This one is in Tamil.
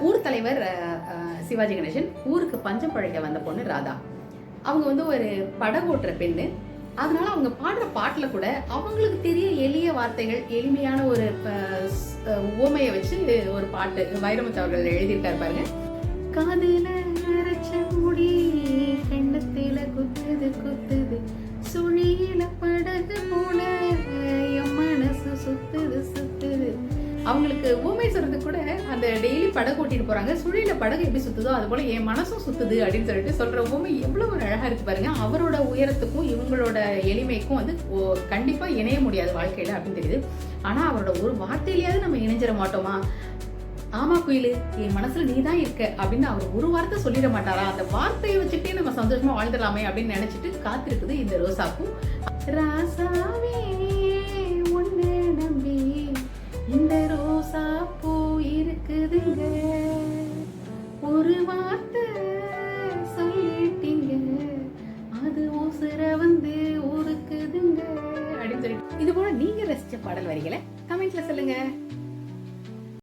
ஊர் தலைவர் சிவாஜி கணேசன் ஊருக்கு பஞ்சம் பழைக்க வந்த பொண்ணு ராதா. அவங்க வந்து ஒரு படகோட்டுற பெண்ணு. அதனால அவங்க பாடுற பாட்டுல கூட அவங்களுக்கு தெரிய எளிய வார்த்தைகள், எளிமையான ஒரு உவமையை வச்சு ஒரு பாட்டு வைரமுத்து அவர்கள் எழுதியிருக்காரு பாருங்க. காதுல அரைச்ச முடி கண்ணத்தில குத்துது குத்துது, சுழியில படகு போல என் மனசு சுத்துது சுத்துது. அவங்களுக்கு ஊமை சொல்றது கூட அந்த டெய்லி படகு ஓட்டிட்டு போறாங்க, சுழியில படகு எப்படி சுத்துதோ அது போல என் மனசும் சுத்துது அப்படின்னு சொல்லிட்டு சொல்ற ஊமை எவ்வளவு அழகா இருக்கு பாருங்க. அவரோட உயரத்துக்கும் இவங்களோட எளிமைக்கும் வந்து கண்டிப்பா இணைய முடியாது வாழ்க்கையில அப்படின்னு தெரியுது. ஆனா அவரோட ஒரு வார்த்தையிலேயாவது நம்ம இணைஞ்சிட மாட்டோமா? ஆமா குயிலு, என் மனசுல நீதான் இருக்க அப்படின்னு அவர் ஒரு வார்த்தை சொல்லிட மாட்டாரா? அந்த வார்த்தையை வச்சுட்டே நம்ம சந்தோஷமா வாழ்ந்துடலாமே அப்படின்னு நினைச்சிட்டு காத்திருக்குது இந்த ரோசாக்கும். ராசாவே ஒன்னு நம்பி இந்த ரோசா பூ இருக்குதுங்க, ஒரு வார்த்தை சொல்லிட்டீங்க அது ஓசுர வந்து ஊருக்குதுங்க அப்படின்னு சொல்லி இது போல நீங்க ரசிச்ச பாடல் வரிகளை கமெண்ட்ல சொல்லுங்க.